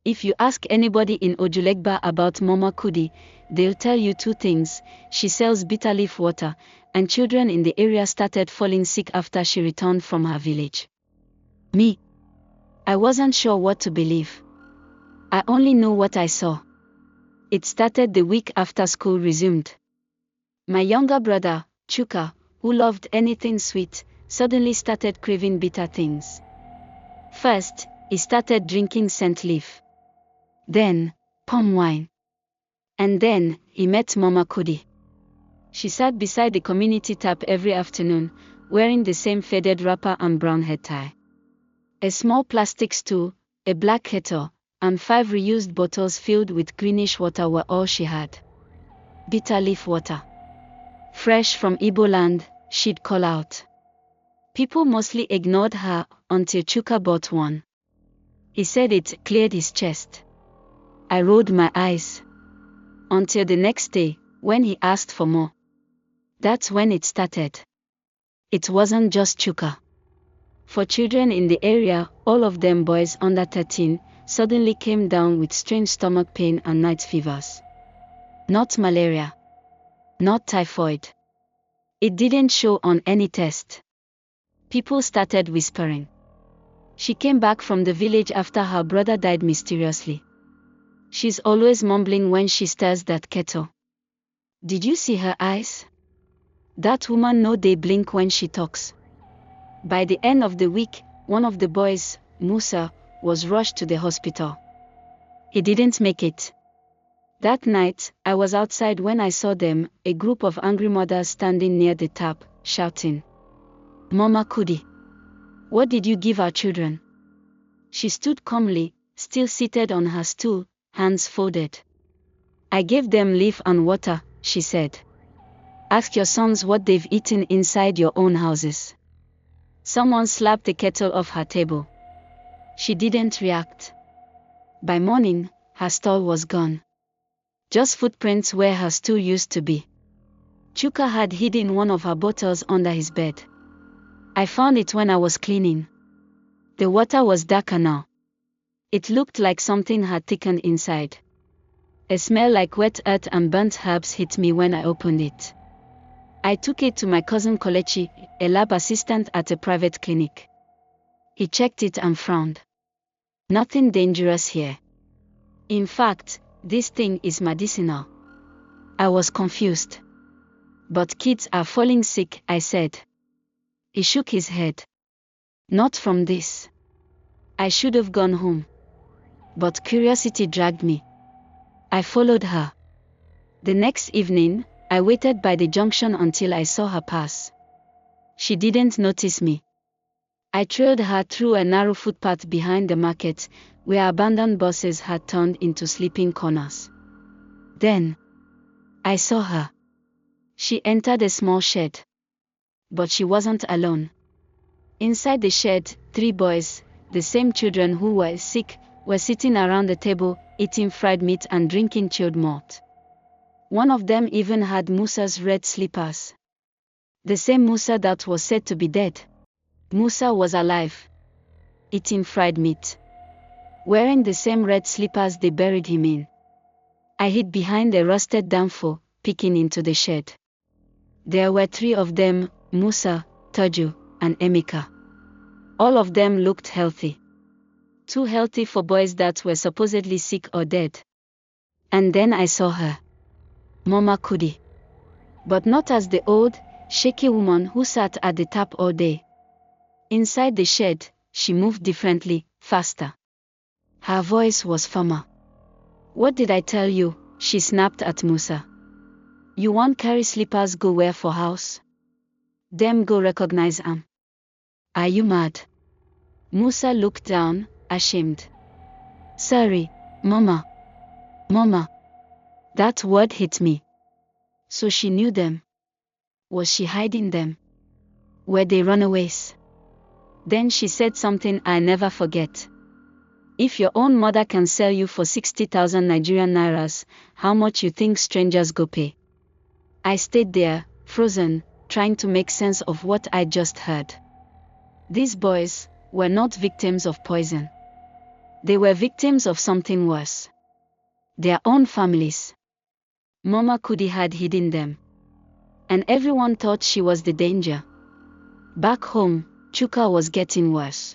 If you ask anybody in Ojulegba about Mama KUDI, they'll tell you two things: she sells bitter leaf water, and children in the area started falling sick after she returned from her village. Me, I wasn't sure what to believe. I only knew what I saw. It started the week after school resumed. My younger brother, Chuka, who loved anything sweet, suddenly started craving bitter things. First, he started drinking scent leaf. Then, palm wine. And then, he met Mama KUDI. She sat beside the community tap every afternoon, wearing the same faded wrapper and brown head tie. A small plastic stool, a black kettle, and 5 reused bottles filled with greenish water were all she had. Bitter leaf water. Fresh from Igbo land, she'd call out. People mostly ignored her until Chuka bought one. He said it cleared his chest. I rolled my eyes. Until the next day, when he asked for more. That's when it started. It wasn't just Chuka. For children in the area, all of them boys under 13, suddenly came down with strange stomach pain and night fevers. Not malaria. Not typhoid. It didn't show on any test. People started whispering. She came back from the village after her brother died mysteriously. She's always mumbling when she stirs that kettle. Did you see her eyes? That woman no dey blink when she talks. By the end of the week, one of the boys, Musa, was rushed to the hospital. He didn't make it. That night, I was outside when I saw them, a group of angry mothers standing near the tap, shouting, "Mama KUDI, what did you give our children?" She stood calmly, still seated on her stool, hands folded. "I gave them leaf and water," she said. "Ask your sons what they've eaten inside your own houses." Someone slapped the kettle off her table. She didn't react. By morning, her stall was gone. Just footprints where her stool used to be. Chuka had hidden one of her bottles under his bed. I found it when I was cleaning. The water was darker now. It looked like something had thickened inside. A smell like wet earth and burnt herbs hit me when I opened it. I took it to my cousin Kolechi, a lab assistant at a private clinic. He checked it and frowned. "Nothing dangerous here. In fact, this thing is medicinal." I was confused. "But kids are falling sick," I said. He shook his head. "Not from this." I should have gone home. But curiosity dragged me. I followed her. The next evening, I waited by the junction until I saw her pass. She didn't notice me. I trailed her through a narrow footpath behind the market, where abandoned buses had turned into sleeping corners. Then, I saw her. She entered a small shed. But she wasn't alone. Inside the shed, 3 boys, the same children who were sick, were sitting around the table, eating fried meat and drinking chilled malt. One of them even had Musa's red slippers. The same Musa that was said to be dead. Musa was alive. Eating fried meat. Wearing the same red slippers they buried him in. I hid behind a rusted danfo, peeking into the shed. There were 3 of them, Musa, Taju, and Emeka. All of them looked healthy. Too healthy for boys that were supposedly sick or dead. And then I saw her. Mama KUDI. But not as the old, shaky woman who sat at the tap all day. Inside the shed, she moved differently, faster. Her voice was firmer. "What did I tell you?" she snapped at Musa. "You want carry slippers go wear for house? Them go recognize 'em. Are you mad?" Musa looked down, ashamed. "Sorry, Mama. Mama." That word hit me. So she knew them. Was she hiding them? Were they runaways? Then she said something I never forget. "If your own mother can sell you for 60,000 Nigerian nairas, how much you think strangers go pay?" I stayed there, frozen, trying to make sense of what I just heard. These boys were not victims of poison. They were victims of something worse. Their own families. Mama Kudi had hidden them. And everyone thought she was the danger. Back home, Chuka was getting worse.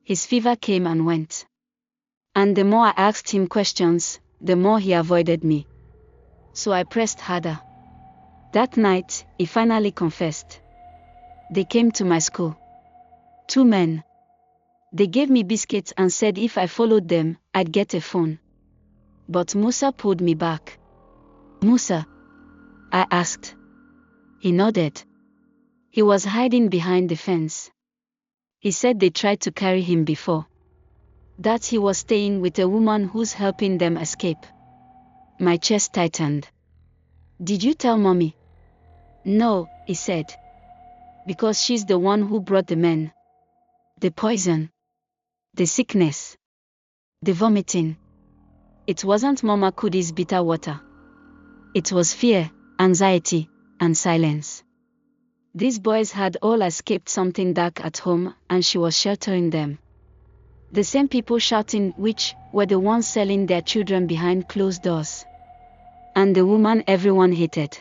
His fever came and went. And the more I asked him questions, the more he avoided me. So I pressed harder. That night, he finally confessed. They came to my school. 2 men. They gave me biscuits and said if I followed them, I'd get a phone. But Musa pulled me back. Musa? I asked. He nodded. He was hiding behind the fence. He said they tried to carry him before. That he was staying with a woman who's helping them escape. My chest tightened. Did you tell mommy? No, he said. Because she's the one who brought the men. The poison. The sickness. The vomiting. It wasn't Mama Kudi's bitter water. It was fear, anxiety, and silence. These boys had all escaped something dark at home, and she was sheltering them. The same people shouting which were the ones selling their children behind closed doors. And the woman everyone hated.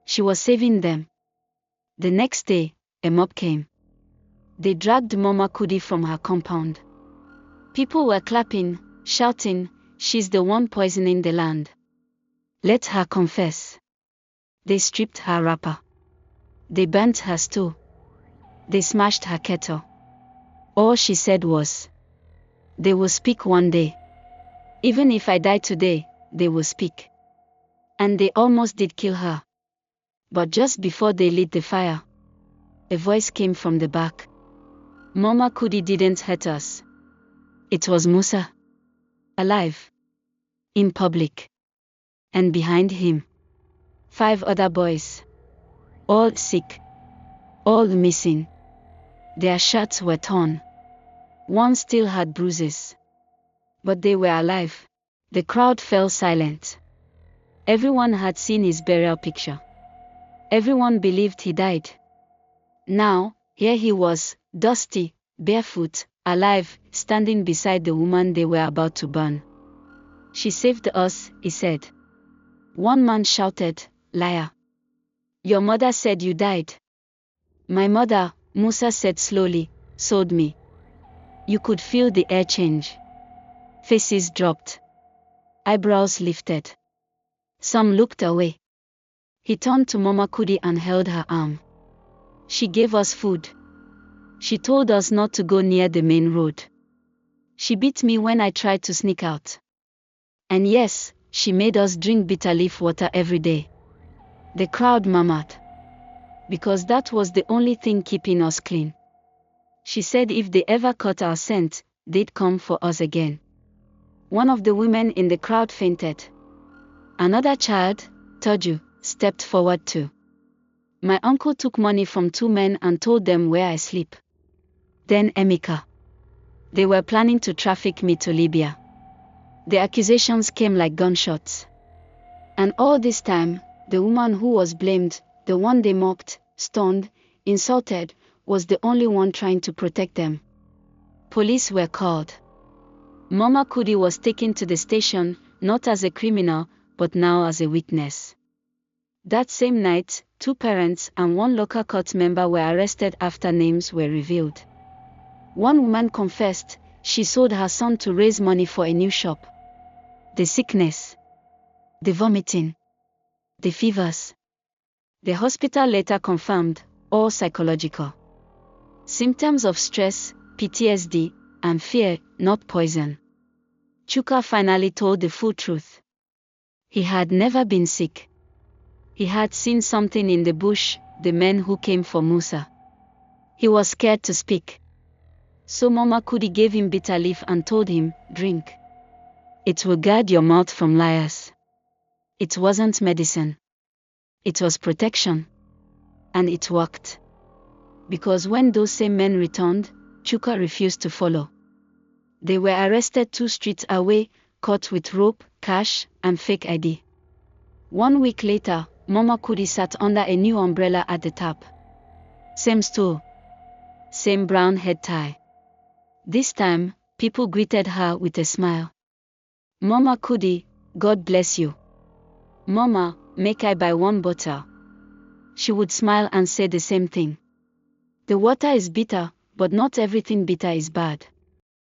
She was saving them. The next day, a mob came. They dragged Mama Kudi from her compound. People were clapping, shouting, she's the one poisoning the land. Let her confess. They stripped her wrapper. They burnt her stove. They smashed her kettle. All she said was, they will speak one day. Even if I die today, they will speak. And they almost did kill her. But just before they lit the fire, a voice came from the back. Mama Kudi didn't hurt us. It was Musa. Alive. In public. And behind him, 5 other boys. All sick. All missing. Their shirts were torn. One still had bruises. But they were alive. The crowd fell silent. Everyone had seen his burial picture. Everyone believed he died. Now, here he was, dusty, barefoot, alive, standing beside the woman they were about to burn. She saved us, he said. One man shouted, liar. Your mother said you died. My mother, Musa said slowly, sold me. You could feel the air change. Faces dropped. Eyebrows lifted. Some looked away. He turned to Mama Kudi and held her arm. She gave us food. She told us not to go near the main road. She beat me when I tried to sneak out. And yes, she made us drink bitter leaf water every day. The crowd murmured. Because that was the only thing keeping us clean. She said if they ever caught our scent, they'd come for us again. One of the women in the crowd fainted. Another child, Toju, stepped forward too. My uncle took money from 2 men and told them where I sleep. Then Emeka. They were planning to traffic me to Libya. The accusations came like gunshots. And all this time, the woman who was blamed, the one they mocked, stoned, insulted, was the only one trying to protect them. Police were called. Mama Kudi was taken to the station, not as a criminal, but now as a witness. That same night, 2 parents and 1 local court member were arrested after names were revealed. One woman confessed she sold her son to raise money for a new shop. The sickness. The vomiting. The fevers. The hospital later confirmed, all psychological. Symptoms of stress, PTSD, and fear, not poison. Chuka finally told the full truth. He had never been sick. He had seen something in the bush, the men who came for Musa. He was scared to speak. So Mama Kudi gave him bitter leaf and told him, drink. It will guard your mouth from liars. It wasn't medicine. It was protection. And it worked. Because when those same men returned, Chuka refused to follow. They were arrested 2 streets away, caught with rope, cash, and fake ID. 1 week later, Mama Kudi sat under a new umbrella at the tap. Same stool. Same brown head tie. This time, people greeted her with a smile. Mama KUDI, God bless you. Mama, make I buy one bottle? She would smile and say the same thing. The water is bitter, but not everything bitter is bad.